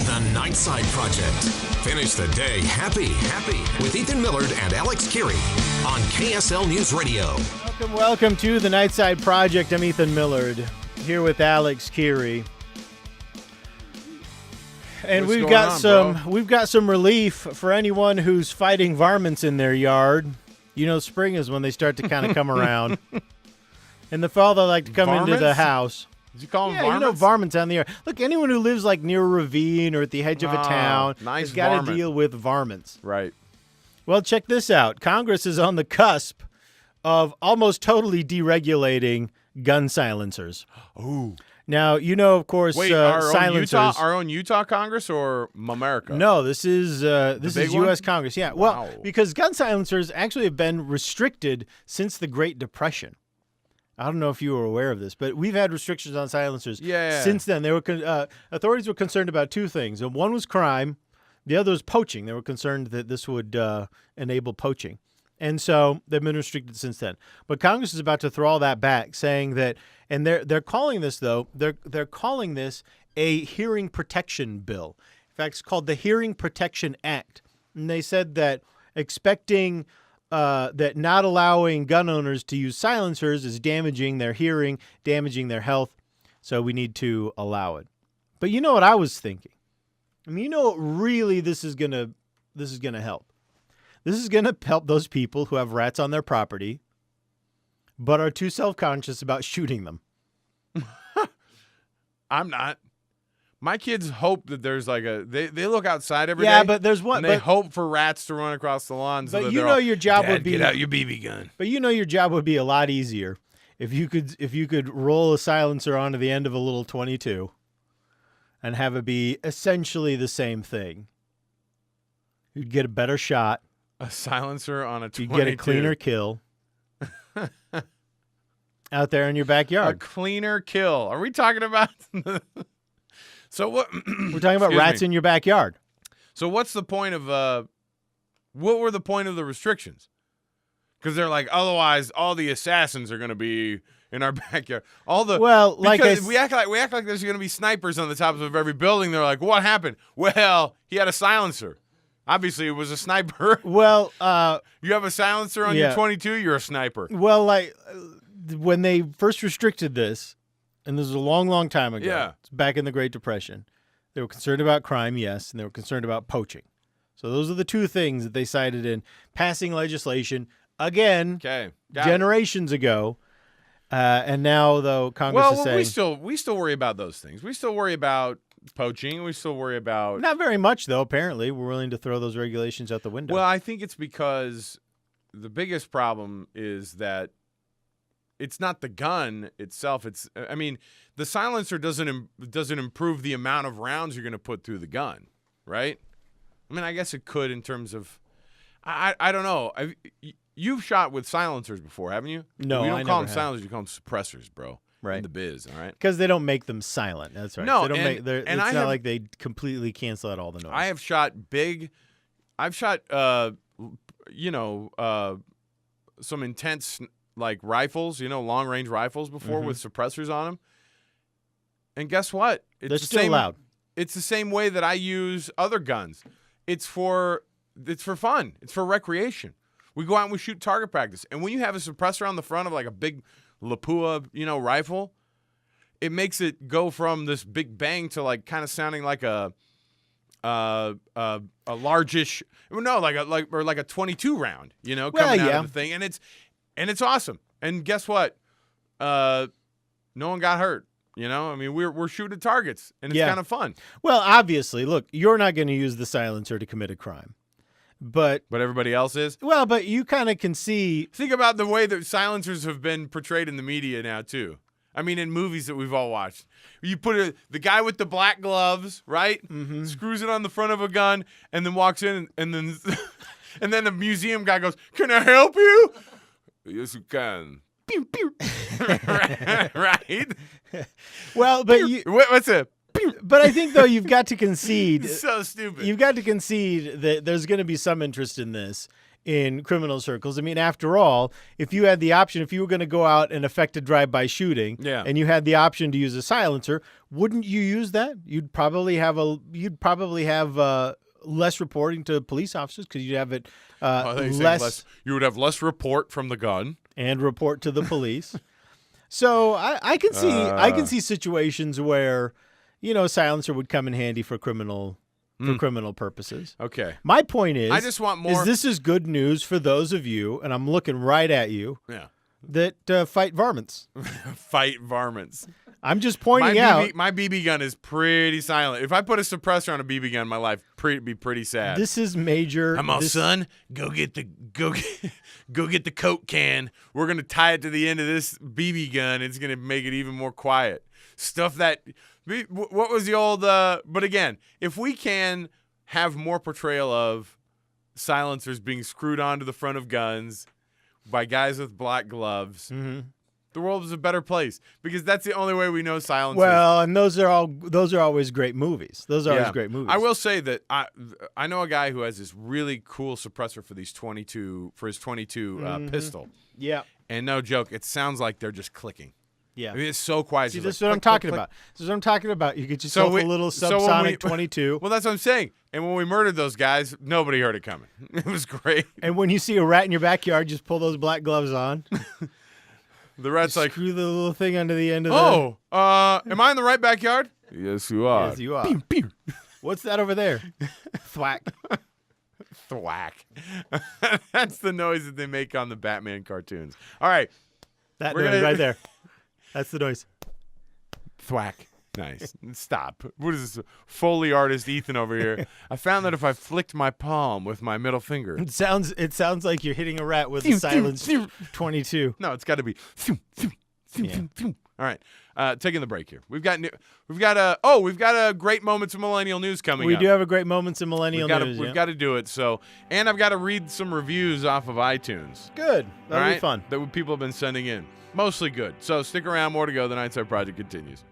The Nightside Project. Finish the day happy with Ethan Millard and Alex Keary on KSL News Radio. Welcome to the Nightside Project. I'm Ethan Millard here with Alex Keary. And we've got some relief for anyone who's fighting varmints in their yard. You know, spring is when they start to kind of come around. In the fall, they like to come into the house. Did you call them varmints? varmints? You know, varmints on the air. Look, anyone who lives like near a ravine or at the edge of a town has got to deal with varmints. Right. Well, check this out. Congress is on the cusp of almost totally deregulating gun silencers. Ooh. Now, you know, of course, silencers. Our own Utah Congress or America? No, this is U.S. Congress. Yeah, wow. Well, because gun silencers actually have been restricted since the Great Depression. I don't know if you were aware of this, but we've had restrictions on silencers since then. They were authorities were concerned about two things. And one was crime. The other was poaching. They were concerned that this would enable poaching. And so they've been restricted since then. But Congress is about to throw all that back, saying that, and they're calling this, though, they're calling this a hearing protection bill. In fact, it's called the Hearing Protection Act. And they said that expecting that not allowing gun owners to use silencers is damaging their hearing, damaging their health, so we need to allow it. But you know what I was thinking? I mean, you know what really this is gonna help? This is going to help those people who have rats on their property but are too self-conscious about shooting them. I'm not. My kids hope that there's like they look outside every day. Yeah, but there's one. And they hope for rats to run across the lawn. So but you know your job Dad, would be get out your BB gun. But you know your job would be a lot easier if you could roll a silencer onto the end of a little .22 and have it be essentially the same thing. You'd get a better shot. A silencer on a .22. You get a cleaner kill out there in your backyard. A cleaner kill. Are we talking about? So what? We're talking about rats in your backyard. So what's the point of? What were the point of the restrictions? Because they're like, otherwise, all the assassins are going to be in our backyard. We act like there's going to be snipers on the tops of every building. They're like, what happened? Well, he had a silencer. Obviously, it was a sniper. Well, you have a silencer on your .22, you're a sniper. Well, like when they first restricted this, and this was a long, long time ago. Yeah. It's back in the Great Depression. They were concerned about crime, yes, and they were concerned about poaching. So those are the two things that they cited in passing legislation, again, generations ago. And now, though, Congress is saying... we still worry about those things. We still worry about poaching. We still worry about... Not very much, though, apparently. We're willing to throw those regulations out the window. Well, I think it's because the biggest problem is that it's not the gun itself. I mean, the silencer doesn't improve the amount of rounds you're going to put through the gun, right? I mean, I guess it could in terms of, I don't know. You've shot with silencers before, haven't you? No, you don't I call never them silencers. You call them suppressors, bro. Right. In the biz, all right? Because they don't make them silent. That's right. No, it's not like they completely cancel out all the noise. I have shot some intense like rifles, long range rifles before with suppressors on them. And guess what? They're still loud. It's the same way that I use other guns. It's for fun. It's for recreation. We go out and we shoot target practice. And when you have a suppressor on the front of like a big Lapua, rifle, it makes it go from this big bang to like kind of sounding like a largish, like a 22 round, coming out of the thing, and it's awesome. And guess what? No one got hurt. I mean, we're shooting targets, and it's kind of fun. Well, obviously, look, you're not going to use the silencer to commit a crime. But everybody else is? Well, but you kind of can see. Think about the way that silencers have been portrayed in the media now, too. I mean, in movies that we've all watched. You put the guy with the black gloves, right? Mm-hmm. Screws it on the front of a gun, and then walks in, and then and then the museum guy goes, "Can I help you?" "Yes, you can." Pew, pew. Right? Well, but what's it? But I think, though, you've got to concede. It's so stupid. You've got to concede that there's going to be some interest in this in criminal circles. I mean, after all, if you had the option, if you were going to go out and effect a drive-by shooting, and you had the option to use a silencer, wouldn't you use that? You'd probably have less reporting to police officers because you'd have it less. You would have less report from the gun and report to the police. So I can see situations where, a silencer would come in handy for criminal purposes. Okay. My point is, I just want more. This is good news for those of you, and I'm looking right at you. Yeah. That fight varmints. Fight varmints. I'm just pointing out. My BB gun is pretty silent. If I put a suppressor on a BB gun, my life would be pretty sad. This is major. Come on, son. Go get the Coke can. We're gonna tie it to the end of this BB gun. It's gonna make it even more quiet. Stuff that. What was the old? But again, if we can have more portrayal of silencers being screwed onto the front of guns by guys with black gloves. Mm-hmm. The world is a better place because that's the only way we know silencers. Well, and those are always great movies. Those are always great movies. I will say that I know a guy who has this really cool suppressor for his 22 pistol. Yeah. And no joke, it sounds like they're just clicking. Yeah. I mean, it's so quiet. See, this is what I'm talking about. This is what I'm talking about. You get yourself a little subsonic 22. Well, that's what I'm saying. And when we murdered those guys, nobody heard it coming. It was great. And when you see a rat in your backyard, just pull those black gloves on. The rat's like, screw the little thing under the end of the... am I in the right backyard? Yes, you are. Yes, you are. Pew, pew. What's that over there? Thwack. Thwack. That's the noise that they make on the Batman cartoons. All right. That noise right there. That's the noise. Thwack. Nice. Stop. What is this? Foley artist Ethan over here. I found that if I flicked my palm with my middle finger. It sounds like you're hitting a rat with a silenced 22. No, it's got to be. All right. Taking the break here. We've got a great Moments of Millennial News coming up. We do have a great Moments of Millennial News. We've got to do it. And I've got to read some reviews off of iTunes. Good. That'll be fun. That people have been sending in. Mostly good. So stick around. More to go. The Nightside Project continues.